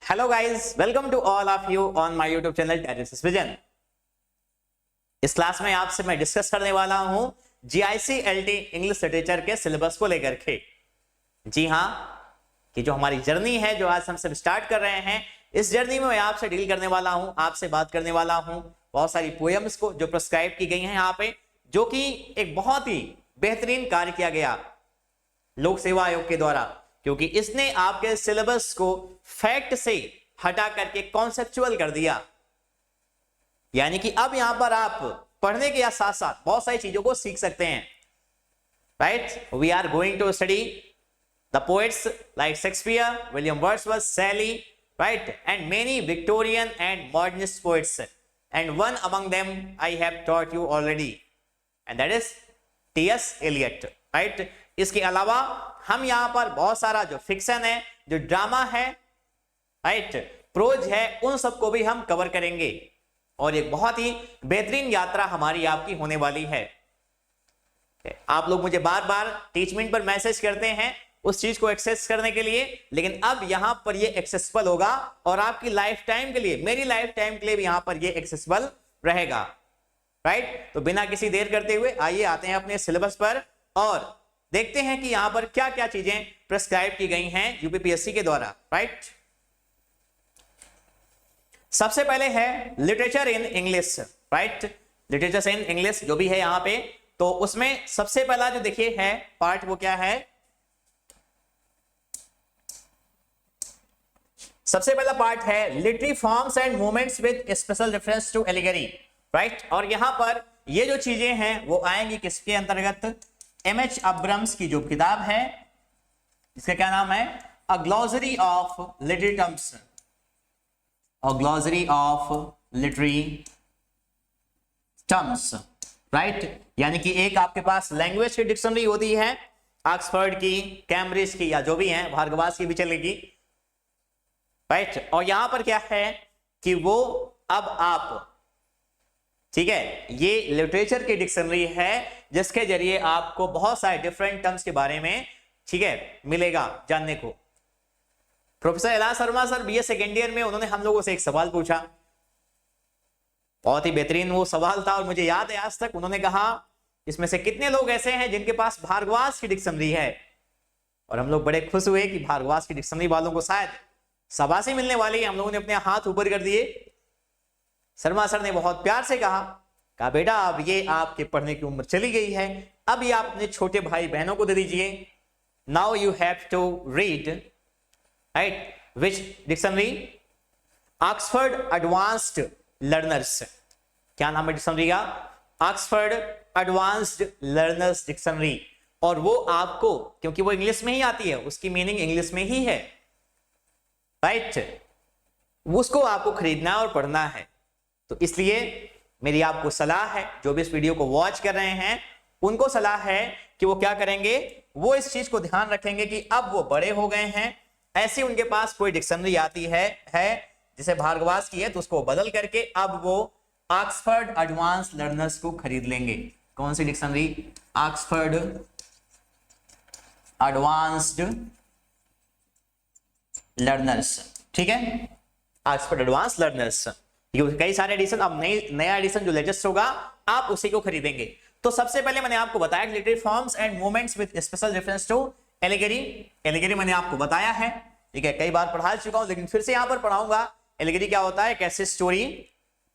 Hello guys, welcome to all of you on my YouTube channel Teresa's Vision. इस क्लास में आपसे मैं डिस्कस करने वाला हूं GICLT इंग्लिश लिटरेचर के सिलेबस को लेकर के। जी हां, कि जो हमारी जर्नी है जो आज हम सब स्टार्ट कर रहे हैं, इस जर्नी में मैं आपसे डील करने वाला हूं, आपसे बात करने वाला हूं बहुत सारी पोएम्स को जो प्रिस्क्राइब की गई हैं यहाँ पे, जो कि एक बहुत ही बेहतरीन कार्य किया गया लोक सेवा आयोग के द्वारा, क्योंकि इसने आपके सिलेबस को फैक्ट से हटा करके कॉन्सेप्चुअल कर दिया। यानी कि अब यहां पर आप पढ़ने के साथ साथ बहुत सारी चीजों को सीख सकते हैं। Right, we are going to study the poets like Shakespeare, William Wordsworth, Shelley, right, and many Victorian and modernist poets, and one among them I have taught you already, and that is T.S. Eliot। Right, इसके अलावा हम यहां पर बहुत सारा जो fiction है, जो ड्रामा है, राइट, प्रोज है, उन सबको भी हम कवर करेंगे और एक बहुत ही बेहतरीन यात्रा हमारी आपकी होने वाली है। आप लोग मुझे बार बार टीचमेंट पर मैसेज करते हैं उस चीज को एक्सेस करने के लिए, लेकिन अब यहां पर ये एक्सेसिबल होगा और आपकी लाइफ टाइम के लिए, मेरी लाइफ टाइम के लिए भी यहां पर ये एक्सेसिबल रहेगा। राइट, तो बिना किसी देर करते हुए आइए आते हैं अपने सिलेबस पर और देखते हैं कि यहां पर क्या क्या चीजें प्रिस्क्राइब की गई हैं यूपीपीएससी के द्वारा। राइट, सबसे पहले है literature in English. Right, literature in English जो भी है यहां पे, तो उसमें सबसे पहला जो देखिए है पार्ट, वो क्या है? सबसे पहला पार्ट है literary forms and movements with special reference to allegory. Right, और यहां पर ये जो चीजें हैं वो आएंगी किसके अंतर्गत? M.H. अब्रम्स की जो किताब है, इसका क्या नाम है? A glossary of literary terms, a glossary of literary terms. Right, यानी कि एक आपके पास लैंग्वेज की डिक्शनरी होती है, ऑक्सफोर्ड की, कैम्ब्रिज की, या जो भी है, भारगवास की भी चलेगी। राइट, और यहां पर क्या है कि वो अब आप, ठीक है, ये लिटरेचर की डिक्शनरी है जिसके जरिए आपको बहुत सारे डिफरेंट टर्म्स के बारे में, ठीक है, मिलेगा जानने को। प्रोफेसर एला Sharma sir BA second year में उन्होंने हम लोगों से एक सवाल पूछा, बहुत ही बेहतरीन वो सवाल था और मुझे याद है आज तक। उन्होंने कहा इसमें से कितने लोग ऐसे हैं जिनके पास भारगवास की डिक्शनरी है? और हम लोग बड़े खुश हुए कि भारगवास की डिक्शनरी वालों को शायद शाबाशी मिलने वाली है। हम लोगों ने अपने हाथ ऊपर कर दिए। शर्मा सर ने बहुत प्यार से कहा बेटा अब ये आपके पढ़ने की उम्र चली गई है, अब ये आप अपने छोटे भाई बहनों को दे दीजिए। Now you have to read, right, which dictionary? Oxford Advanced Learners. क्या नाम है डिक्शनरी का? Oxford Advanced Learners Dictionary. और वो आपको, क्योंकि वो इंग्लिश में ही आती है, उसकी मीनिंग इंग्लिश में ही है, राइट, उसको आपको खरीदना और पढ़ना है। तो इसलिए मेरी आपको सलाह है, जो भी इस वीडियो को वॉच कर रहे हैं उनको सलाह है कि वो क्या करेंगे, वो इस चीज को ध्यान रखेंगे कि अब वो बड़े हो गए हैं, ऐसी उनके पास कोई डिक्शनरी आती है जिसे भारगवास की है, तो उसको बदल करके अब वो ऑक्सफोर्ड एडवांस लर्नर्स को खरीद लेंगे। कौन सी डिक्शनरी? Oxford Advanced learners. ठीक है, ऑक्सफोर्ड एडवांस लर्नर्स। कई सारे एडिशन, अब नया एडिशन जो लेटेस्ट होगा आप उसी को खरीदेंगे। तो सबसे पहले मैंने आपको बताया literary forms and movements with special reference to allegory. Allegory मैंने आपको बताया है, ठीक है, कई बार पढ़ा चुका हूं, लेकिन फिर से यहां पर पढ़ाऊंगा। एलिगरी क्या होता है? एक ऐसी स्टोरी,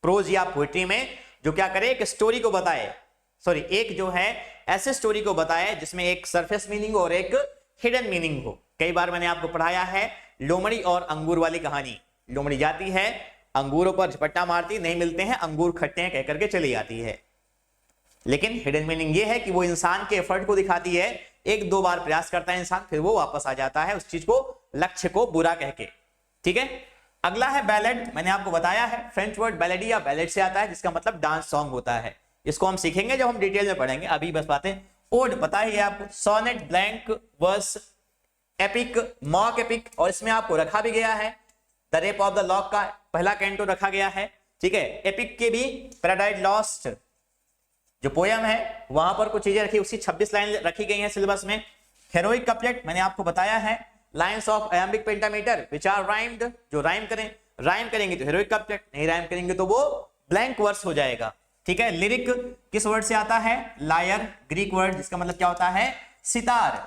प्रोज या पोएट्री में जो क्या करे, एक स्टोरी को बताए, सॉरी, एक जो है ऐसे स्टोरी को बताए जिसमें एक सरफेस मीनिंग और एक हिडन मीनिंग हो। कई बार मैंने आपको पढ़ाया है लोमड़ी और अंगूर वाली कहानी। लोमड़ी जाती है, अंगूरों पर झपट्टा मारती, नहीं मिलते हैं, अंगूर खट्टे हैं कह करके चली जाती है, लेकिन हिडन मीनिंग ये है कि वो इंसान के एफर्ट को दिखाती है। एक दो बार प्रयास करता है इंसान, फिर वो वापस आ जाता है उस चीज को, लक्ष्य को बुरा कह के। ठीक है, अगला है बैलेड। मैंने आपको बताया है फ्रेंच वर्ड बैलेडी या बैलेड से आता है, जिसका मतलब डांस सॉन्ग होता है। इसको हम सीखेंगे जब हम डिटेल में पढ़ेंगे, अभी बस बातें। ओड पता ही है आपको, sonnet, blank verse, epic, mock epic, और इसमें आपको रखा भी गया है the rape of the lock का पहला कैंटो रखा गया है। ठीक है, एपिक के भी पैराडाइज लॉस्ट जो पोयम है वहां पर कुछ चीजें रखी, उसकी 26 लाइन रखी गई हैं सिलेबस में। हेरोइक कपलेट मैंने आपको बताया है, lines of iambic pentameter which are rhymed, जो राइम करें, राइम करेंगे तो हेरोइक कपलेट, नहीं राइम करेंगे तो वो ब्लैंक वर्स हो जाएगा। ठीक है, लिरिक किस वर्ड से आता है? लायर, ग्रीक वर्ड जिसका मतलब क्या होता है? Sitar.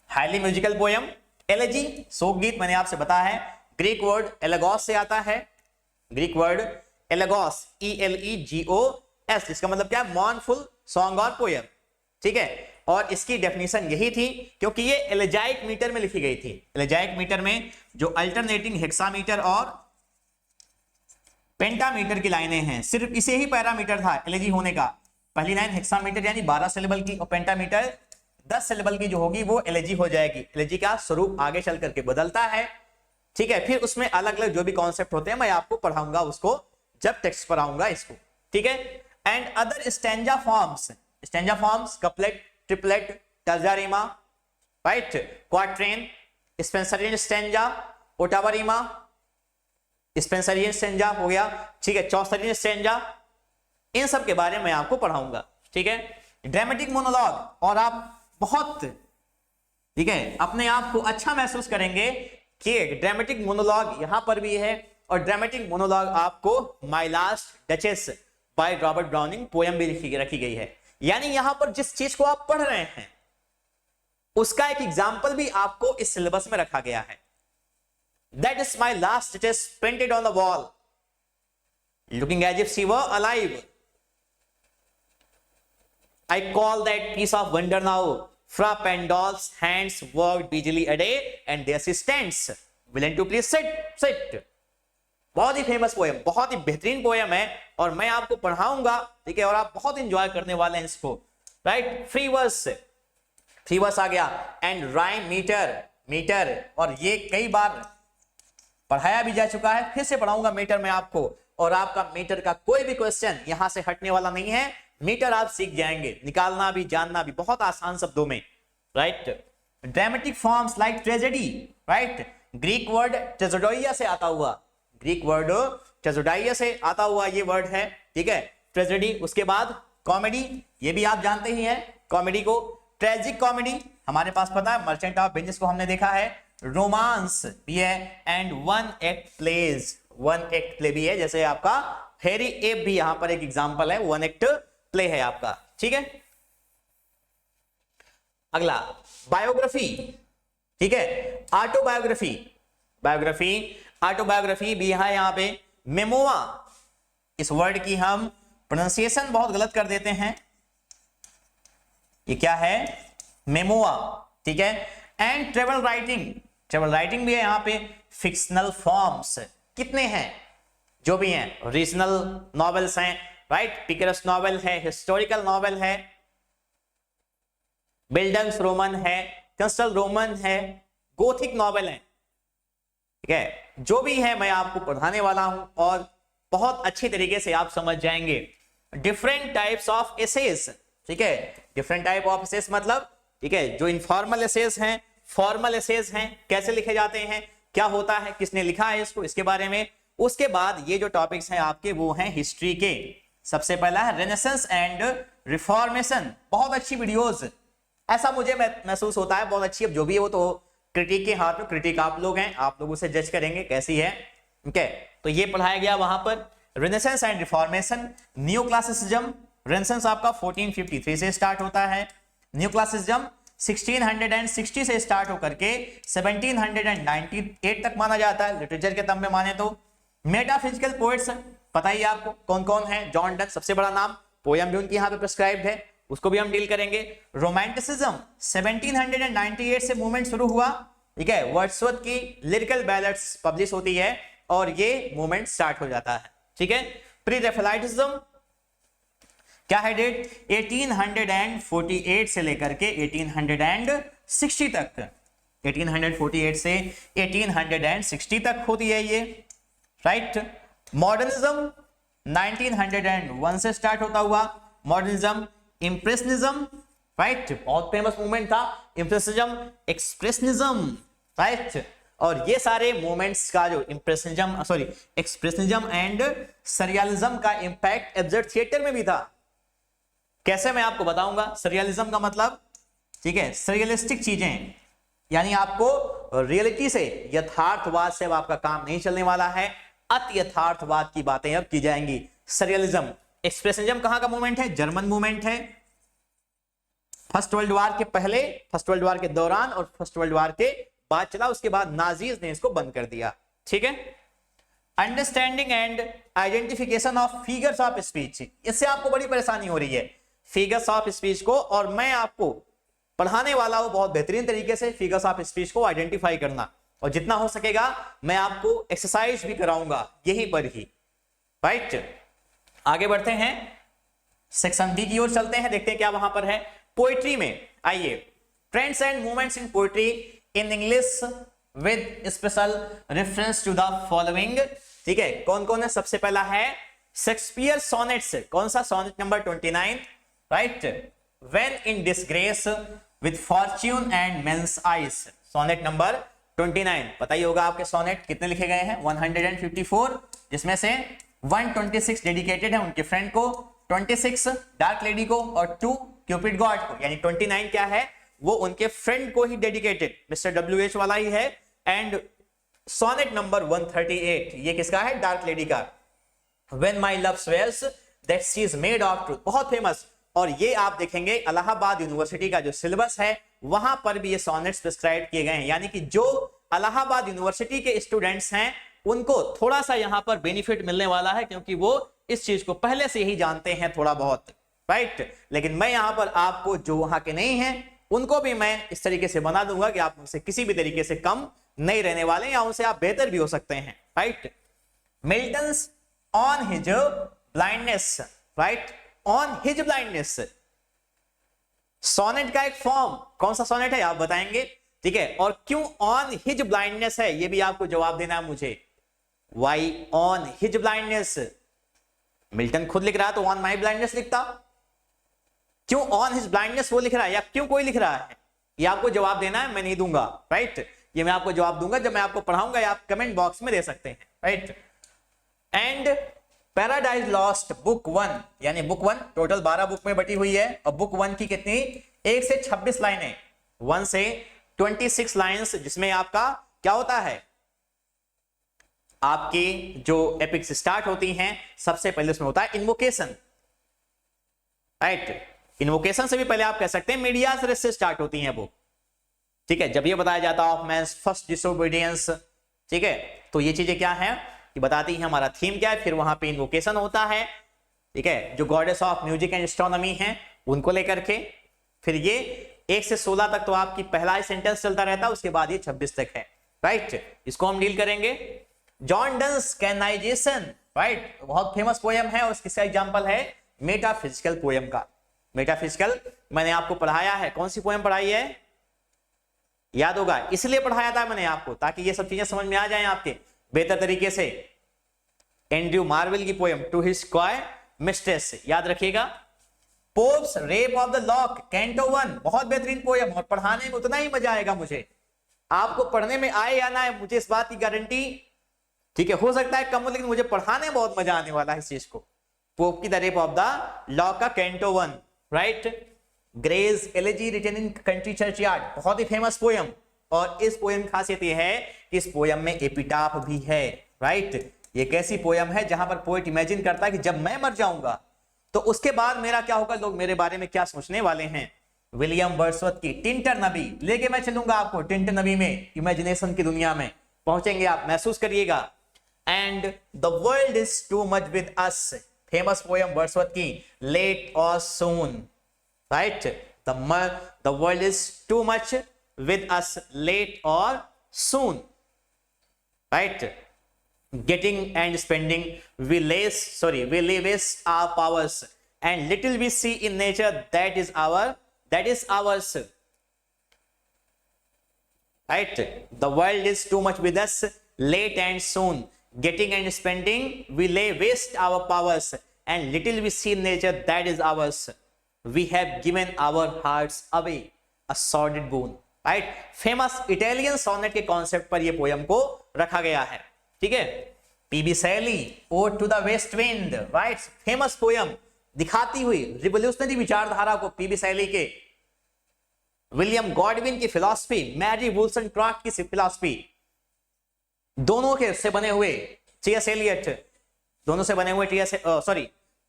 Highly musical poem, elegy, शोक गीत, मैंने आपसे बताया है, ग्रीक वर्ड एलेगोस से आता है, ग्रीक वर्ड एलेगोस, ELEGOS, जिसका मतलब क्या है? मॉर्नफुल सॉन्ग और पोयम। ठीक है, और इसकी डेफिनेशन यही थी क्योंकि ये एलेजाइक मीटर में लिखी गई थी। एलेजाइक मीटर में जो अल्टरनेटिंग हेक्सामीटर और पेंटामीटर की लाइनें हैं, सिर्फ इसे ही पैरामीटर था एलेजी होने का। पहली लाइन हेक्सामीटर यानी 12 सिलेबल की, और पेंटामीटर 10 सिलेबल की जो होगी वो एलेजी हो जाएगी। एलेजी का स्वरूप आगे चल करके बदलता है। ठीक है, फिर उसमें अलग अलग जो भी कॉन्सेप्ट होते हैं मैं आपको पढ़ाऊंगा उसको जब टेक्स्ट पढ़ाऊंगा इसको। ठीक है, and other stanza forms, stanza forms couplet, triplet, terza rima, right, quatrain, Spenserian stanza, ottava rima, Spenserian stanza हो गया। ठीक है, चौसरियन स्टैंजा, इन सब के बारे में आपको पढ़ाऊंगा। ठीक है, ड्रामेटिक मोनोलॉग, और आप बहुत, ठीक है, अपने आप को अच्छा महसूस करेंगे कि ड्रामेटिक मोनोलॉग यहां पर भी है, और ड्रामेटिक मोनोलॉग आपको my last duchess by Robert browning poem भी रखी गई है। यानी यहां पर जिस चीज को आप पढ़ रहे हैं उसका एक एग्जाम्पल भी आपको इस सिलेबस में रखा गया है। That is my last stitches painted on the wall, looking as if she were alive. I call that piece of wonder now. Fra Pandol's hands worked busily a day, and there she stands, willing to please sit. बहुत ही famous poem, बहुत ही बेहतरीन poem है, और मैं आपको पढ़ाऊंगा। ठीक है, और आप बहुत इंजॉय करने वाले हैं इसको। राइट, फ्री वर्स आ गया, एंड राइम, मीटर, और ये कई बार पढ़ाया भी जा चुका है, फिर से पढ़ाऊंगा मीटर में आपको, और आपका मीटर का कोई भी क्वेश्चन यहां से हटने वाला नहीं है। मीटर आप सीख जाएंगे, निकालना भी, जानना भी, बहुत आसान शब्दों में। Right, dramatic forms like tragedy, right, Greek word tragoidia से आता हुआ, ग्रीक वर्ड ट्रेजेडोइया से आता हुआ ये वर्ड है। ठीक है, ट्रेजेडी। उसके बाद कॉमेडी, ये भी आप जानते ही हैं कॉमेडी को। ट्रेजिक कॉमेडी हमारे पास पता है, मर्चेंट ऑफ वेनिस को हमने देखा है। रोमांस भी है, and one act plays, one act play भी है, जैसे आपका हेरी एप भी यहां पर एक एग्जांपल है, वन एक्ट प्ले है आपका। ठीक है, अगला बायोग्राफी। ठीक है, ऑटोबायोग्राफी, ऑटोबायोग्राफी भी है यहाँ पे। मेमोआ, इस वर्ड की हम प्रोनाउंसिएशन बहुत गलत कर देते हैं, ये क्या है? मेमोआ। ठीक है, एंड ट्रेवल राइटिंग भी है यहाँ पे। फिक्शनल फॉर्म्स कितने हैं? जो भी हैं, रीजनल नॉवेल्स हैं, राइट, पिकरस नॉवेल है, हिस्टोरिकल नॉवेल है, बिल्डंग्स रोमन है, कंस्टल रोमन है, गोथिक नॉवेल है। ठीक है, जो भी है मैं आपको पढ़ाने वाला हूं, और बहुत अच्छी तरीके से आप समझ जाएंगे। Different types of essays. ठीक है, डिफरेंट टाइप ऑफ एसेस मतलब, ठीक है, जो इनफॉर्मल एसेस हैं, फॉर्मल एसेस हैं, कैसे लिखे जाते हैं, क्या होता है, किसने लिखा है इसको, इसके बारे में। उसके बाद ये जो टॉपिक्स हैं आपके वो हैं हिस्ट्री के। सबसे पहला है रेनेसेंस एंड रिफॉर्मेशन, बहुत अच्छी वीडियोस, ऐसा मुझे महसूस होता है, बहुत अच्छी। अब जो भी है वो तो क्रिटिक के हाथ में, क्रिटिक आप लोग हैं, आप लोग उसे जज करेंगे कैसी है। ठीक है, तो ये पढ़ाया गया वहां पर। Renaissance and reformation, new classicism. Renaissance आपका 1453 से स्टार्ट होता है, न्यू क्लासिसिज्म 1660 से स्टार्ट होकर के 1798 तक माना जाता है, लिटरेचर के टर्म में माने तो। मेटाफिजिकल पोएट्स पता ही आपको कौन कौन है, जॉन डन सबसे बड़ा नाम, पोयम भी उनकी यहाँ पे प्रिस्क्राइब्ड है, उसको भी हम डील करेंगे। रोमांटिसिज्म 1798 से मूवमेंट शुरू हुआ। ठीक है, वर्ड्सवर्थ की लिरिकल बैलेट्स पब्लिश होती है और ये मूवमेंट स्टार्ट हो जाता है। ठीक है, प्री रेफेलाइटिज्म क्या है डेट? 1848 से लेकर के 1860 तक, 1848 से 1860 तक होती है ये, राइट। मॉडर्निज्म 1901 से स्टार्ट होता हुआ मॉडर्निज्म। इंप्रेशनिज्म, राइट, बहुत फेमस मूवमेंट था इंप्रेशनिज्म, एक्सप्रेशनिज्म, राइट। और ये सारे मूवमेंट्स का जो एक्सप्रेशनिज्म एंड सरियलिज्म का इंपैक्ट एब्सर्ड थिएटर में भी था। कैसे, मैं आपको बताऊंगा। सरियलिज्म का मतलब, ठीक है, सरियलिस्टिक चीजें, यानी आपको रियलिटी से, यथार्थवाद से अब आपका काम नहीं चलने वाला है, अति यथार्थवाद की बातें अब की जाएंगी। सरियलिज्म, एक्सप्रेशनिज्म कहां का मूवमेंट है? जर्मन मूवमेंट है। फर्स्ट वर्ल्ड वॉर के पहले, फर्स्ट वर्ल्ड वॉर के दौरान और फर्स्ट वर्ल्ड वॉर के बाद चला, उसके बाद नाजीज ने इसको बंद कर दिया। ठीक है। Understanding and identification of figures of speech, इससे आपको बड़ी परेशानी हो रही है फिगर्स ऑफ स्पीच को, और मैं आपको पढ़ाने वाला हूं बहुत बेहतरीन तरीके से फिगर्स ऑफ स्पीच को आइडेंटिफाई करना, और जितना हो सकेगा मैं आपको एक्सरसाइज भी कराऊंगा यहीं पर ही। राइट, आगे बढ़ते हैं, सेक्शन बी की ओर चलते हैं, देखते हैं क्या वहां पर है। पोएट्री में आइए, trends and movements in poetry in English with special reference to the following. ठीक है, कौन कौन है? सबसे पहला है शेक्सपियर सोनेट्स, कौन सा? Sonnet number 29, right. When in disgrace with fortune and men's eyes, sonnet number 29। पता ही होगा आपके सोनेट कितने लिखे गए हैं? 154, जिसमें से 126 डेडिकेटेड है उनके फ्रेंड को, 26 डार्क लेडी को, और 2 क्यूपिड गॉड को। यानी 29 क्या है? वो उनके फ्रेंड को ही डेडिकेटेड, मिस्टर WH वाला ही है। एंड सोनेट नंबर 138 ये किसका है? डार्क लेडी का। When my love swears that she is made of truth, बहुत फेमस। और ये आप देखेंगे इलाहाबाद यूनिवर्सिटी का जो सिलेबस है वहां पर भी ये सोनेट्स प्रिस्क्राइब किए गए हैं, यानी कि जो इलाहाबाद यूनिवर्सिटी के स्टूडेंट्स हैं उनको थोड़ा सा यहां पर बेनिफिट मिलने वाला है, क्योंकि वो इस चीज को पहले से ही जानते हैं थोड़ा बहुत। राइट, लेकिन मैं यहां पर आपको जो वहां के नहीं हैं उनको भी मैं इस तरीके से बना दूंगा कि आप उनसे किसी भी तरीके से कम नहीं रहने वाले, या उनसे आप बेहतर भी हो सकते हैं। Right, Milton's on his blindness, right, on his blindness, sonnet का एक फॉर्म, कौन सा सोनेट है आप बताएंगे। ठीक है, और क्यों ऑन हिज ब्लाइंडनेस है ये भी आपको जवाब देना है मुझे। Why on his blindness? Milton खुद लिख रहा है तो ऑन माई ब्लाइंडनेस लिखता, क्यों ऑन हिज ब्लाइंडनेस वो लिख रहा है, या क्यों कोई लिख रहा है? ये आपको जवाब देना है, मैं नहीं दूंगा। राइट, ये मैं आपको जवाब दूंगा जब मैं आपको पढ़ाऊंगा, या आप कमेंट बॉक्स में दे सकते हैं। Right, and paradise lost book 1, यानी बुक 1 टोटल 12 बुक में बटी हुई है, और बुक 1 की कितनी? 1 से 26 लाइनें, 1 से 26 लाइन्स, जिसमें आपका क्या होता है? आपकी जो एपिक्स स्टार्ट होती हैं सबसे पहले उसमें होता है इन्वोकेशन। राइट, इन्वोकेशन से भी पहले आप कह सकते हैं मीडियास रेस से स्टार्ट होती हैं वो। ठीक है, जब ये बताया जाता है ऑफ मैन्स फर्स्ट डिसोबीडियंस, ठीक है, तो ये चीजें क्या है कि बताती है हमारा थीम क्या है। फिर वहां पे इन्वोकेशन होता है, ठीक है, जो goddess of music and astronomy हैं उनको लेकर के। फिर ये 1 से 16 तक तो आपकी पहला ही सेंटेंस चलता रहता है, उसके बाद ये 26 तक है। राइट, इसको हम डील करेंगे। जॉन डन्स कैनाइजेशन, राइट, बहुत फेमस पोएम है, और किसका एग्जांपल है? मेटाफिजिकल पोएम का। मेटाफिजिकल मैंने आपको पढ़ाया है, कौन सी पोएम पढ़ाई है? याद होगा, इसलिए पढ़ाया था मैंने आपको ताकि ये सब चीजें समझ में आ जाएं आपके बेहतर तरीके से। एंड्रयू मार्वेल की poem to his square mistress, याद रखिएगा। Pope's rape of the lock, canto 1, बहुत बेहतरीन पोएम, और पढ़ाने में उतना ही मजा आएगा मुझे। आपको पढ़ने में आए या ना आए मुझे इस बात की गारंटी, ठीक है, हो सकता है कम हो, लेकिन मुझे पढ़ाने में बहुत मजा आने वाला है इस चीज को। पोप की the rape of the lock का canto 1, right. Gray's elegy written in country churchyard, बहुत ही फेमस पोएम, और इस पोएम की खासियत यह है कि इस पोएम में एपिटाफ भी है। राइट, ये कैसी पोएम है जहां पर पोएट इमेजिन करता है कि जब मैं मर जाऊंगा तो उसके बाद मेरा क्या होगा, लोग मेरे बारे में क्या सोचने वाले हैं। विलियम वर्ड्सवर्थ की टिंटर नबी लेके मैं चलूंगा आपको, टिंटर नबी में इमेजिनेशन की दुनिया में पहुंचेंगे आप, महसूस करिएगा। And the world is too much with us, famous poem Wordsworth की, late or soon, right, the world is too much with us, late or soon, right. Getting and spending, we waste our powers, and little we see in nature that is ours. Right? The world is too much with us, late and soon. Getting and spending, we lay waste our powers, and little we see in nature that is ours. We have given our hearts away, a sordid boon. Right? Famous Italian sonnet के concept पर ये poem को रखा गया है, ठीक है। PB Shelley, ode to the west wind, right, famous poem, दिखाती हुई रिवोल्यूशनरी विचारधारा को पीबी शैली के, विलियम गॉडविन की फिलॉसफी, मैरी वुलस्टनक्राफ्ट की फिलॉसफी, दोनों के से बने हुए टी.एस. एलियट, दोनों से बने हुए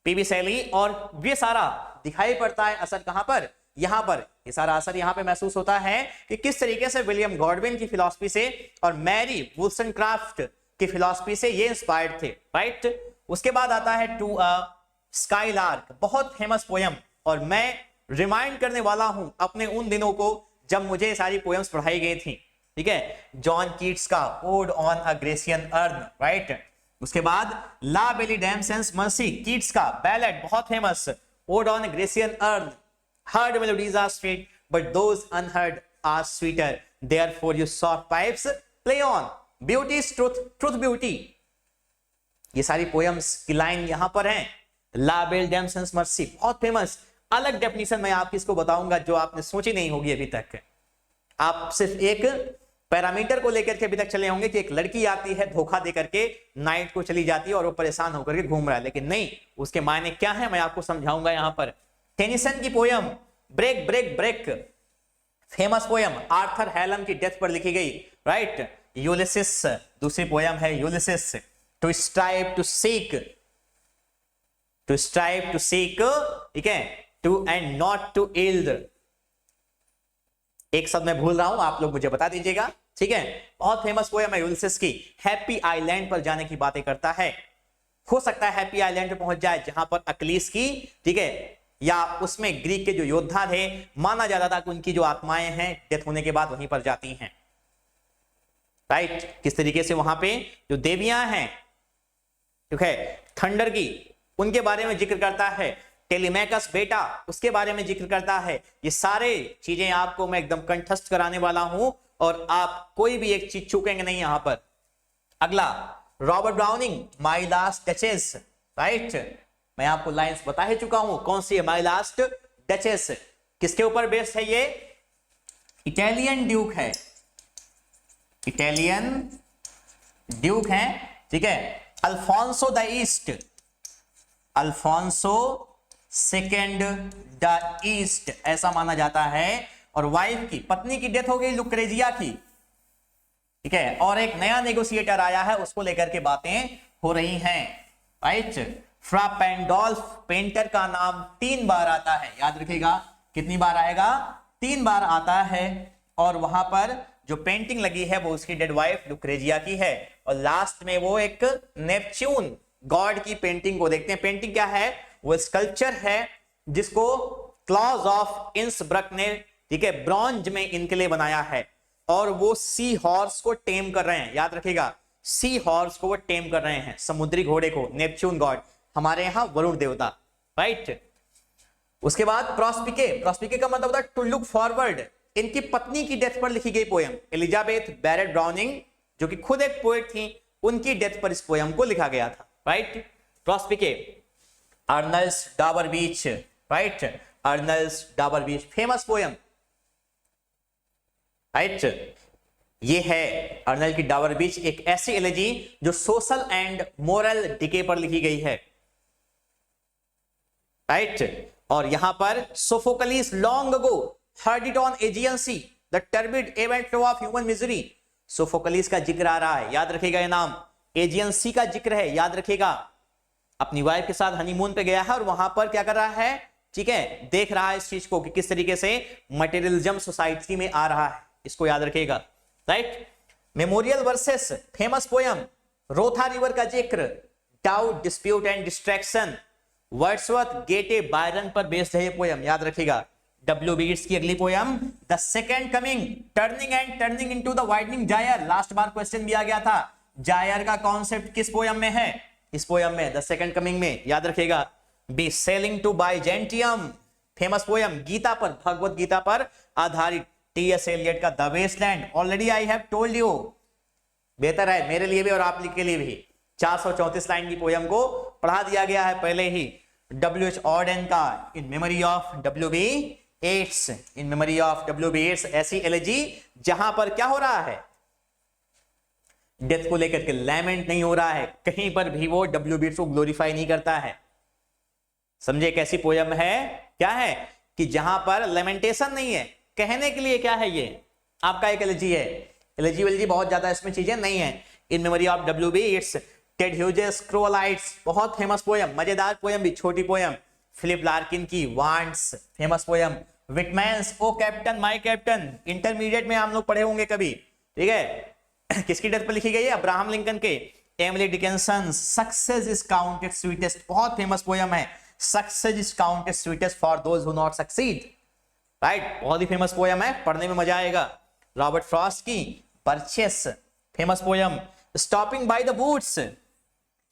पीबी शैली, और ये सारा दिखाई पड़ता है असर कहां पर, यहां पर। ये सारा असर यहां पे महसूस होता है कि किस तरीके से विलियम गॉडविन की फिलॉसफी से और मैरी वुलस्टनक्राफ्ट की फिलॉसफी से ये इंस्पायर्ड थे, राइट। उसके बाद आता है टू अ स्काईलार्क, बहुत फेमस पोयम, और मैं रिमाइंड करने वाला हूं अपने उन दिनों को जब मुझे सारी पोयम्स पढ़ाई गई थी, ठीक है। जॉन कीट्स का odd on a Grecian earn, right. उसके बाद ला बेली डैमसेंस मर्सी, कीट्स का बैलेड बहुत famous, odd on Grecian earn. Heard melodies are sweet, but those unheard are sweeter. Therefore, you soft pipes play on. Beauty's truth, truth beauty. ये सारी poems की line यहां पर हैं। ला बेल डैमसेंस मर्सी बहुत famous. अलग डेफिनेशन मैं आपकी इसको बताऊंगा जो आपने सोची नहीं होगी अभी तक। आप सिर्फ एक पैरामीटर को लेकर के अभी तक चले होंगे कि एक लड़की आती है धोखा दे करके, नाइट को चली जाती है और वो परेशान होकर के घूम रहा है, लेकिन नहीं, उसके मायने क्या है मैं आपको समझाऊंगा यहां पर। टेनिसन की poem break break break, famous poem, Arthur Hallam की डेथ पर लिखी गई, राइट। यूलिसिस दूसरी पोयम है, Ulysses. To strive to seek, to strive to seek, ठीक है, to and not to yield. एक शब्द मैं भूल रहा हूं, आप लोग मुझे बता दीजिएगा, ठीक है। बहुत फेमस पोयम है यूलिसिस की। हैप्पी आइलैंड पर जाने की बातें करता है। हो सकता है हैप्पी आइलैंड पे पहुंच जाए जहां पर अक्लीस की, ठीक है, या उसमें ग्रीक के जो योद्धा थे, माना जाता था कि उनकी जो आत्माएं हैं डेथ होने के बाद वहीं पर जाती हैं, राइट। किस तरीके से वहां पे जो देवियां हैं, ठीक है, थंडर की, उनके बारे में जिक्र करता है। टेलीमैकस बेटा, उसके बारे में जिक्र करता है। ये सारे चीजें आपको मैं एकदम कंठस्थ कराने वाला हूं और आप कोई भी एक चीज चूकेंगे नहीं यहां पर। अगला Robert browning, my last duchess, right. मैं आपको लाइंस बता ही चुका हूं कौन सी है, माई लास्ट डचेस। किसके ऊपर बेस्ड है ये? इटालियन ड्यूक है, इटालियन ड्यूक है, ठीक है, Alfonso the east, Alfonso second the east, ऐसा माना जाता है। और वाइफ की, पत्नी की डेथ हो गई लुक्रेजिया की, ठीक है, और एक नया नेगोशिएटर आया है, उसको लेकर के बातें हो रही हैं, राइट। फ्रा पेंडोल्फ पेंटर का नाम 3 बार आता है, याद रखिएगा कितनी बार आएगा, 3 बार आता है। और वहां पर जो पेंटिंग लगी है वो उसकी डेड वाइफ लुक्रेजिया की है। और लास्ट में वो एक नेपच्यून गॉड की पेंटिंग को देखते हैं। पेंटिंग क्या है? वो स्कल्पचर है जिसको क्लॉज ऑफ इंसब्रक ने, ठीक है, ब्रॉन्ज में इनके लिए बनाया है। और वो सी हॉर्स को टेम कर रहे हैं, याद रखिएगा, सी हॉर्स को वो टेम कर रहे हैं, समुद्री घोड़े को, नेपच्यून गॉड, हमारे यहां वरुण देवता, राइट। उसके बाद प्रोस्पिके, प्रोस्पिके का मतलब होता है टू लुक फॉरवर्ड। इनकी पत्नी की डेथ पर लिखी गई पोयम, एलिजाबेथ बैरेट ब्राउनिंग, जो कि खुद एक पोएट थी, उनकी डेथ पर इस पोयम को लिखा गया था, राइट। प्रोस्पिके, अर्नल्स डाबर बीच, राइट, अर्नल्स डाबर बीच, फेमस पोयम, राइट। ये है अर्नल की डाबर बीच, एक ऐसी एलेजी जो सोशल एंड मोरल डिके पर लिखी गई है, राइट। और यहां पर Sophocles long ago heard it on Aegean Sea, the turbid event flow of human misery। Sophocles का जिक्र आ रहा है, याद रखिएगा ये नाम, एजियन सी का जिक्र है, याद रखिएगा। अपनी वाइफ के साथ हनीमून पे गया है और वहां पर क्या कर रहा है, ठीक है, देख रहा है इस चीज को कि किस तरीके से मटेरियलिज्म सोसाइटी में आ रहा है, इसको याद रखिएगा, right. Memorial verses, famous poem, Rotha river का जिक्र, doubt dispute and distraction, Wordsworth Goethe Byron पर बेस्ड है ये पोयम, याद रखिएगा। डब्ल्यू बीट्स की अगली poem, the second coming, turning and turning into the widening gyre. Last बार क्वेश्चन भी आ गया था, जायर का कॉन्सेप्ट किस पोयम में है? इस पोयम में, द सेकेंड कमिंग में, याद रखिएगा। Be sailing to Byzantium, famous poem, Gita पर, भगवत गीता पर आधारित, टी.एस. एलियट का the wasteland. Already I have told you, बेहतर है मेरे लिए भी और आप के लिए भी, 434 लाइन की पोयम को पढ़ा दिया गया है पहले ही। W.H. ऑर्डन का in memory of W.B. Yeats, in memory of W.B. Yeats, ऐसी एलेजी जहां पर क्या हो रहा है, डेथ को लेकर के लैमेंट नहीं हो रहा है, कहीं पर भी वो W.B. येट्स को ग्लोरीफाई नहीं करता है। समझे कैसी पोयम है, क्या है कि जहां पर लेमेंटेशन नहीं है, कहने के लिए क्या है ये आपका एक एलिजी है। एलिजिबिलिटी बहुत ज्यादा इसमें चीजें नहीं है। In memory of WB Yeats Ted Hughes crow alights, बहुत फेमस पोयम, मजेदार पोयम भी, छोटी पोयम। फिलिप लार्किन की wants, famous poem. Whitman's O captain my captain, intermediate में हम लोग पढ़े होंगे कभी, ठीक है। किसकी डेथ पर लिखी गई है? अब्राहम लिंकन के। Emily Dickinson success is counted sweetest, बहुत फेमस पोयम है। Success is counted sweetest for those who not succeed, right, बहुत ही फेमस पोयम है, पढ़ने में मजा आएगा। रॉबर्ट फ्रॉस्ट की purchase, famous poem. Stopping by the boots,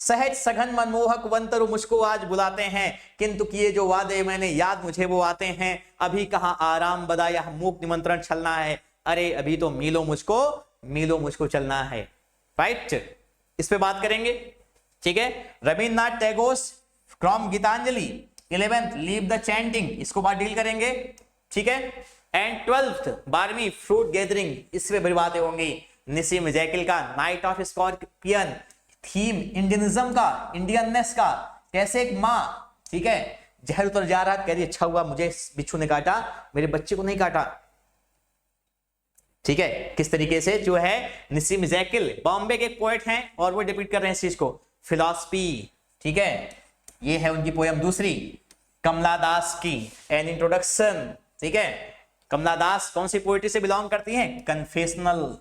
सहज सघन मनमोहक वंतरु मुझको आज बुलाते हैं, किंतु किए जो वादे मैंने याद मुझे वो आते हैं। अभी कहाँ आराम बदाया मूक निमंत्रण चलना है, अरे अभी तो मीलों मुझको चलना है, राइट। इस पे बात करेंगे, ठीक है। Rabindranath Tagore from Gitanjali 11th leave the chanting, इसको बात डील करेंगे, ठीक है। एंड 12th 12वीं फ्रूट गैदरिंग, इसमें बड़ी बातें होंगी। निसिम जैकिल का नाइट ऑफ स्कॉर्पियन, थीम इंडियनिज्म का, इंडियननेस का, कैसे एक माँ, ठीक है, जहर उतर जा रहा, कह रही अच्छा हुआ मुझे बिच्छू ने काटा, मेरे बच्चे को नहीं काटा, ठीक है। किस तरीके से जो है निसिम जैकिल बॉम्बे के एक पोएट हैं और वो डिपिक्ट कर रहे हैं इस चीज को। फिलॉसफी, ठीक है, ये है उनकी पोयम दूसरी। कमला दास की एन इंट्रोडक्शन, ठीक है। कमला दास कौन सी पोएट्री से बिलोंग करती हैं? कन्फेशनल,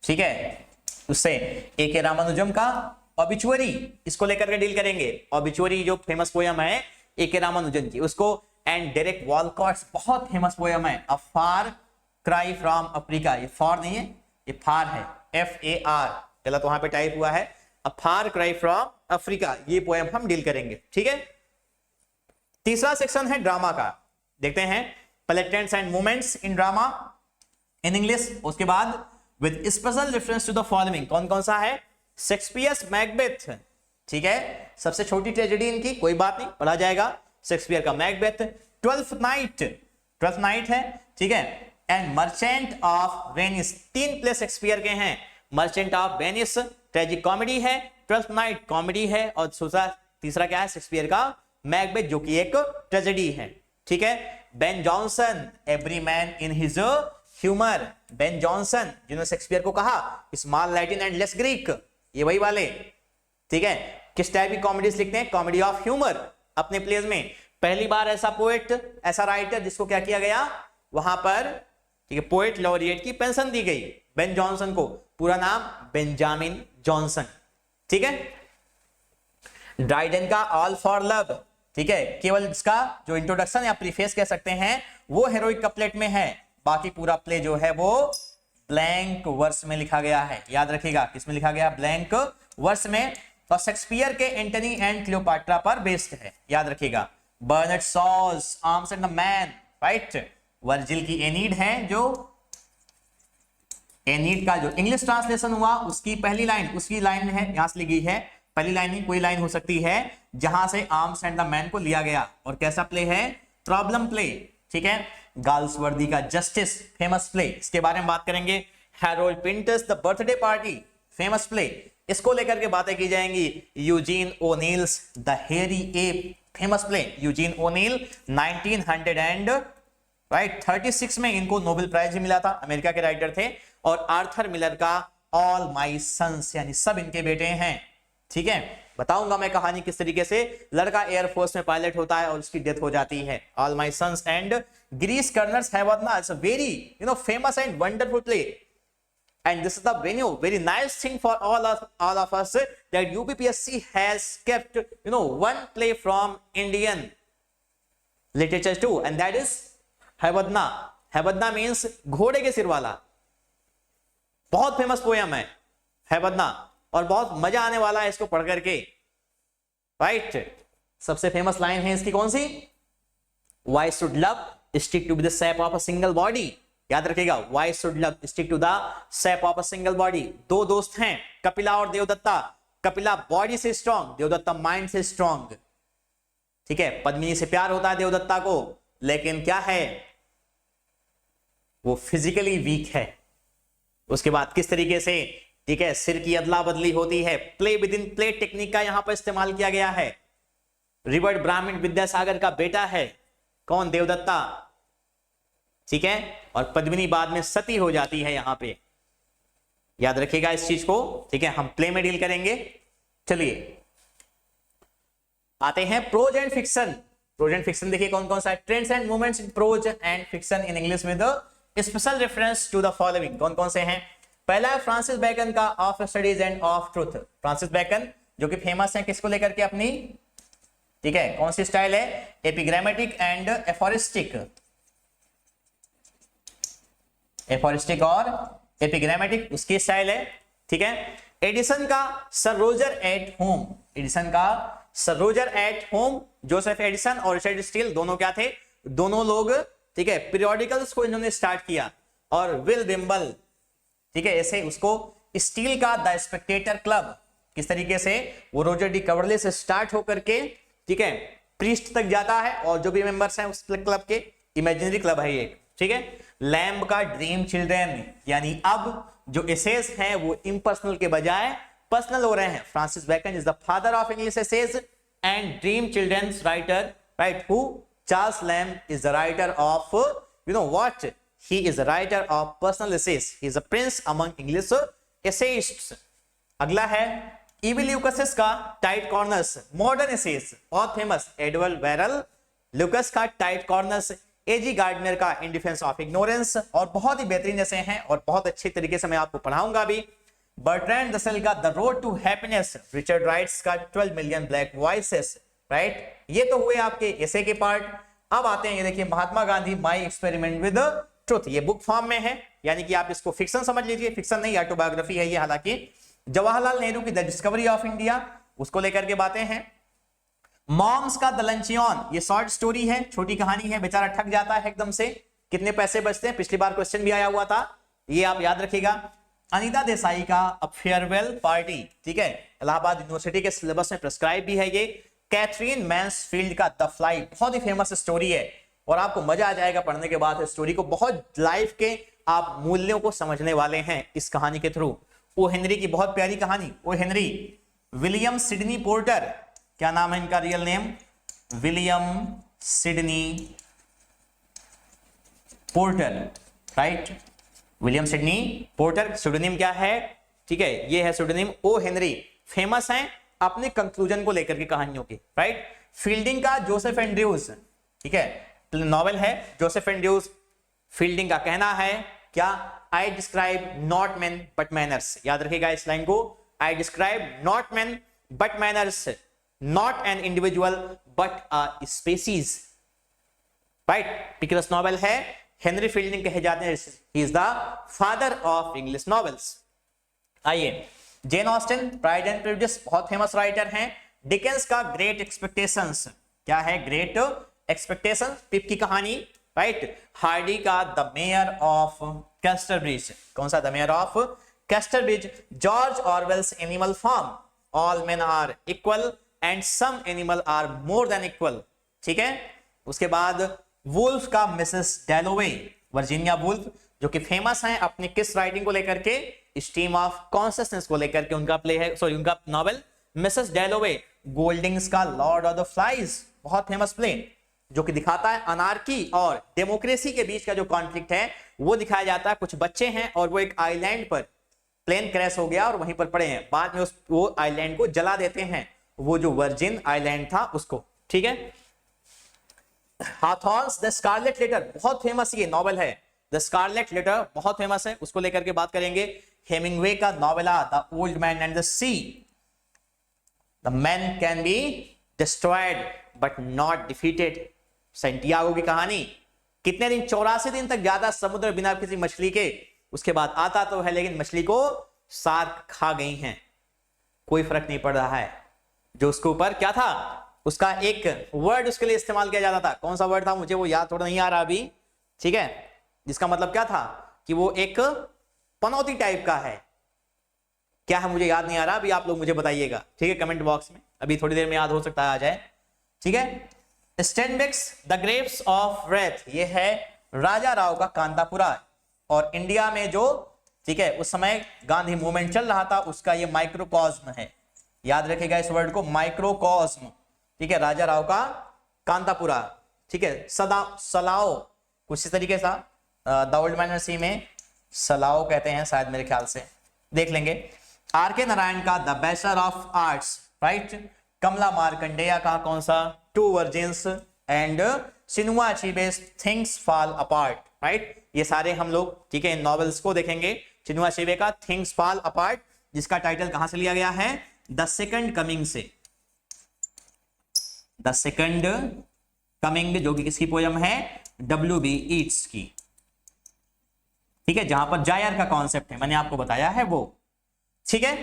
ठीक है। उससे A.K. रामानुजम का ऑबिचुअरी, इसको लेकर के डील करेंगे। ऑबिचुअरी जो फेमस पोयम है A.K. रामानुजन की, उसको। एंड डेरेक वॉलकॉट, बहुत फेमस पोयम है, अ फार क्राई फ्रॉम अफ्रीका। ये फॉर नहीं है, ये फार है, FAR, पहला तो वहां पे टाइप हुआ है, अ फार क्राई फ्रॉम अफ्रीका, ये पोयम हम डील करेंगे, ठीक है। तीसरा सेक्शन है ड्रामा का, देखते हैं प्लेटेंट्स and movements in drama in English. उसके बाद with special reference to the following, कौन कौन सा है? शेक्सपियर्स मैकबेथ, ठीक है, सबसे छोटी ट्रेजेडी इनकी, कोई बात नहीं, पढ़ा जाएगा। शेक्सपियर का मैकबेथ। ट्वेल्थ नाइट है, ठीक है। And merchant of Venice, 3 play Shakespeare के हैं। Merchant of Venice tragic comedy है, ट्वेल्थ नाइट कॉमेडी है, और तीसरा क्या है? शेक्सपियर का मैकबेथ, जो कि एक ट्रेजेडी है, ठीक है। Ben Jonson every man in his humour, Ben Jonson जिन्होंने शेक्सपियर को कहा small Latin and less Greek, ये वही वाले, ठीक है। किस टाइप की कॉमेडीज लिखते हैं? कॉमेडी ऑफ ह्यूमर अपने प्लेज में। पहली बार ऐसा पोएट, ऐसा राइटर जिसको क्या किया गया वहां पर, ठीक है, पोएट लॉरिएट की पेंशन दी गई बेन जॉनसन को, पूरा नाम बेंजामिन जॉनसन, ठीक है। ड्राइडन का ऑल फॉर लव, ठीक है, केवल इसका जो इंट्रोडक्शन या प्रीफेस कह सकते हैं वो हेरोइक कपलेट में है, बाकी पूरा प्ले जो है वो ब्लैंक वर्स में लिखा गया है, याद रखिएगा, किसमें लिखा गया? ब्लैंक वर्स में। और शेक्सपियर के एंटनी एंड क्लियोपाट्रा पर बेस्ड है, याद रखिएगा। Bernard Shaw's arms and the man, right. Virgil की एनीड है, जो एनीड का जो इंग्लिश ट्रांसलेशन हुआ उसकी पहली लाइन, उसकी लाइन है यहां से ली गई है, पहली लाइन नहीं, कोई लाइन हो सकती है जहां से आर्म्स एंड द मैन को लिया गया। और कैसा प्ले है? प्रॉब्लम प्ले, ठीक है। गाल्सवर्दी का जस्टिस, फेमस प्ले, इसके बारे में बात करेंगे। Harold Pinter's the birthday party, famous play, इसको लेकर के बातें की जाएंगी। Eugene O'Neill's the hairy ape, famous play, Eugene O'Neill 1936 में इनको नोबेल प्राइज भी मिला था, अमेरिका के राइटर थे। और आर्थर मिलर का ऑल माई सन्स, यानी सब इनके बेटे हैं, ठीक है। बताऊंगा मैं कहानी किस तरीके से लड़का एयरफोर्स में पायलट होता है और उसकी डेथ हो जाती है। All my sons and Girish Karnad's Hayavadana, it's a very famous and wonderful play, and this is the very nice thing for all of us that UPPSC has kept one play from Indian literature too, and that is हैवदना। हैवदना means घोड़े के सिर वाला, बहुत famous poem है हैवदना, और बहुत मजा आने वाला है इसको पढ़ करके, राइट। सबसे फेमस लाइन है इसकी कौन सी? Why should love stick to the shape of a single body, याद रखिएगा। Why should love stick to the shape of a single body। दो दोस्त हैं, कपिला और देवदत्ता। कपिला बॉडी से स्ट्रॉन्ग, देवदत्ता माइंड से स्ट्रॉन्ग, ठीक है। पद्मिनी से प्यार होता है देवदत्ता को, लेकिन क्या है, वो फिजिकली वीक है। उसके बाद किस तरीके से, ठीक है, सिर की अदला बदली होती है। Play with in play technique का यहां पर इस्तेमाल किया गया है। रिवर्ड ब्राह्मण विद्यासागर का बेटा है कौन? देवदत्ता, ठीक है, और पद्मिनी बाद में सती हो जाती है यहां पे, याद रखिएगा इस चीज को, ठीक है। हम प्ले में डील करेंगे। चलिए आते हैं prose and fiction. Prose and fiction देखिए कौन कौन सा है। Trends and movements in prose and fiction in English with special reference to the following, कौन कौन से हैं। पहला है फ्रांसिस बेकन का of studies and of truth. Francis Bacon जो कि फेमस है किसको लेकर के अपनी, ठीक है, कौन सी स्टाइल है, एपिग्रामेटिक एंड एफोरिस्टिक, एफोरिस्टिक और एपिग्रामेटिक उसकी स्टाइल है, ठीक है। एडिसन का sir Roger at home, Addison का sir Roger at home, Joseph Addison और रिचर्ड स्टील दोनों क्या थे, दोनों लोग, ठीक है, पीरियोडिकल्स को इन्होंने स्टार्ट किया। और विल बिम्बल, ठीक है, ऐसे उसको स्टील का द स्पेक्टेटर क्लब, किस तरीके से वो रोजर डी कवर्ले से स्टार्ट होकर के, ठीक है, प्रीस्ट तक जाता है और जो भी मेंबर्स हैं उस क्लब के, इमेजिनरी क्लब है ये, ठीक है। लैम्ब का ड्रीम चिल्ड्रन, यानी अब जो एसेज हैं वो इम्पर्सनल के बजाय पर्सनल हो रहे हैं। Francis Bacon is the father of English essays and dream children's writer, right, who Charles Lamb is the writer of, you know what, he is a writer of personal essays, he is a prince among English essayists। अगला है EV Lucas का tight corners modern essays, बहुत famous, Edward वेरल Lucas का tight corners, एजी gardener का in defence of ignorance, और बहुत ही बेहतरीन ऐसे हैं और बहुत अच्छे तरीके से मैं आपको पढ़ाऊंगा भी। बर्ट्रैंड रसेल का the road to happiness, Richard Wright's का 12 मिलियन ब्लैक वॉइसेस, राइट। ये तो हुए आपके एसे के पार्ट। अब आते हैं ये देखिए Mahatma Gandhi my experiment with truth, ये बुक फॉर्म में है, यानी कि आप इसको फिक्शन समझ लीजिए, फिक्शन नहीं ऑटोबायोग्राफी है ये। हालांकि जवाहरलाल नेहरू की द डिस्कवरी ऑफ इंडिया, उसको लेकर के बातें हैं। मॉम्स का द लंचियन, ये शॉर्ट स्टोरी है, छोटी कहानी है, बेचारा ठग जाता है एकदम से, कितने पैसे बचते हैं, पिछली बार क्वेश्चन भी आया हुआ था, ये आप याद रखिएगा। अनीता देसाई का अ फेयरवेल पार्टी, ठीक है, इलाहाबाद यूनिवर्सिटी के सिलेबस में प्रिस्क्राइब भी है ये। कैथरीन मैंसफील्ड का द फ्लाई, बहुत ही फेमस स्टोरी है और आपको मजा आ जाएगा पढ़ने के बाद स्टोरी को, बहुत लाइफ के आप मूल्यों को समझने वाले हैं इस कहानी के थ्रू। ओ हेनरी की बहुत प्यारी कहानी, O Henry. William Sydney Porter, क्या नाम है इनका real name, William Sydney Porter, right, William Sydney Porter. Pseudonym क्या है, ठीक है, ये है सुडोनिम। ओ हेनरी फेमस है अपने कंक्लूजन को लेकर के कहानियों की, राइट। फील्डिंग का जोसेफ एंड्रयूज, ठीक है, नॉवेल है जोसेफ एंड्रयूज। फील्डिंग का कहना है क्या, I describe not man but manners, याद रखिएगा इस लाइन को, I describe not man but manners, not an individual but a species, right. Picaresque novel है, हेनरी फील्डिंग कहे जाते हैं, he is the father of English novels. आइए, Jane Austen pride and prejudice, बहुत फेमस राइटर हैं। Dickens का great expectations, क्या है, ग्रेट एक्सपेक्टेशंस, पिप की कहानी, राइट। हार्डी का द मेयर ऑफ कैस्टरब्रिज, कौन सा, the mayor of Casterbridge. George Orwell's animal farm, all men are equal and some animal are more than equal, ठीक है। उसके बाद वुल्फ का मिसेस डैलोवे, वर्जीनिया वुल्फ, जो कि फेमस हैं अपनी किस राइटिंग को लेकर के, स्ट्रीम ऑफ कॉन्शियसनेस को लेकर के उनका प्ले है, सॉरी उनका नॉवेल मिसेस डैलोवे। गोल्डिंग्स का लॉर्ड ऑफ द फ्लाइज, बहुत फेमस प्ले, जो कि दिखाता है अनार्की और डेमोक्रेसी के बीच का जो कॉन्फ्लिक्ट है वो दिखाया जाता है। कुछ बच्चे हैं और वो एक आइलैंड पर, प्लेन क्रैश हो गया और वहीं पर पड़े हैं, बाद में वो आइलैंड को जला देते हैं, वो जो वर्जिन आइलैंड था उसको, ठीक है। हाथॉर्न्स द स्कारलेट लेटर, बहुत फेमस ये नॉवेल है, द स्कारलेट लेटर बहुत फेमस है, उसको लेकर के बात करेंगे। हेमिंगवे का novella the old man and the sea, the man can be destroyed but not defeated. Santiago की कहानी, कितने दिन, 84 दिन तक ज्यादा समुद्र बिना किसी मछली के, उसके बाद आता तो है लेकिन मछली को शार्क खा गई हैं, कोई फर्क नहीं पड़ रहा है। जो उसके ऊपर क्या था, उसका एक वर्ड उसके लिए इस्तेमाल किया जाता था, कौन सा वर्ड था मुझे वो याद थोड़ा नहीं आ रहा अभी, ठीक है, जिसका मतलब क्या था कि वो एक पनौती टाइप का है, क्या है मुझे याद नहीं आ रहा, अभी आप लोग मुझे बताइएगा, ठीक है, कमेंट बॉक्स में, अभी थोड़ी देर में याद हो सकता है आ जाए, ठीक है। स्टेनबेक्स द ग्रेव्स ऑफ रेथ, ये है राजा राव का कांतापुरा, और इंडिया में जो, ठीक है, उस समय गांधी मूवमेंट चल रहा था उसका ये माइक्रोकॉस्म है, याद रखिएगा इस वर्ड को, माइक्रोकॉस्म, ठीक है। राजा राव का कांतापुरा, ठीक है, सदा सलाओ, कुछ इस तरीके से द ओल्ड मैनर सी में सलाओ कहते हैं शायद, मेरे ख्याल से देख लेंगे। आर के नारायण का the bachelor of arts, right. Kamala Markandaya का कौन सा, two virgins, and Chinua Achebe's things fall apart, right. ये सारे हम लोग, ठीक है, इन नॉवेल्स को देखेंगे। चिनुआ अचीबे का थिंग्स फॉल अपार्ट, जिसका टाइटल कहां से लिया गया है, द सेकंड कमिंग से। द सेकंड कमिंग जो कि किसकी पोयम है, W.B. ईट्स की, ठीक है, जहां पर जायर का कॉन्सेप्ट है, मैंने आपको बताया है वो, ठीक है।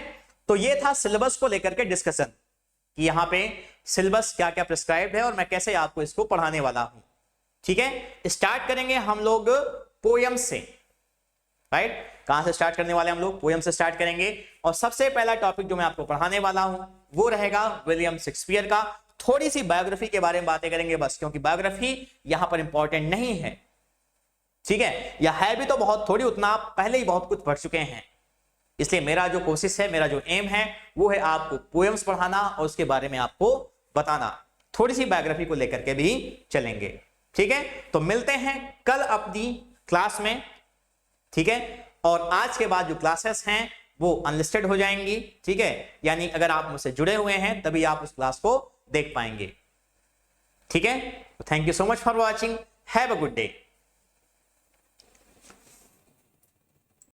तो ये था सिलेबस को लेकर के डिस्कशन कि यहां पे सिलेबस क्या क्या प्रिस्क्राइब्ड है और मैं कैसे आपको इसको पढ़ाने वाला हूं, ठीक है। स्टार्ट करेंगे हम लोग पोयम से, राइट। कहां से स्टार्ट करने वाले हम लोग, पोयम से स्टार्ट करेंगे। और सबसे पहला टॉपिक जो मैं आपको पढ़ाने वाला हूं वो रहेगा विलियम शेक्सपियर का। थोड़ी सी बायोग्राफी के बारे में बातें करेंगे बस, क्योंकि बायोग्राफी यहां पर इंपॉर्टेंट नहीं है, ठीक है, या है भी तो बहुत थोड़ी, उतना आप पहले ही बहुत कुछ पढ़ चुके हैं। इसलिए मेरा जो कोशिश है, मेरा जो एम है वो है आपको पोएम्स पढ़ाना और उसके बारे में आपको बताना। थोड़ी सी बायोग्राफी को लेकर के भी चलेंगे, ठीक है। तो मिलते हैं कल अपनी क्लास में, ठीक है। और आज के बाद जो क्लासेस हैं वो अनलिस्टेड हो जाएंगी, ठीक है, यानी अगर आप मुझसे जुड़े हुए हैं तभी आप उस क्लास को देख पाएंगे, ठीक है। Thank you so much for watching, have a good day.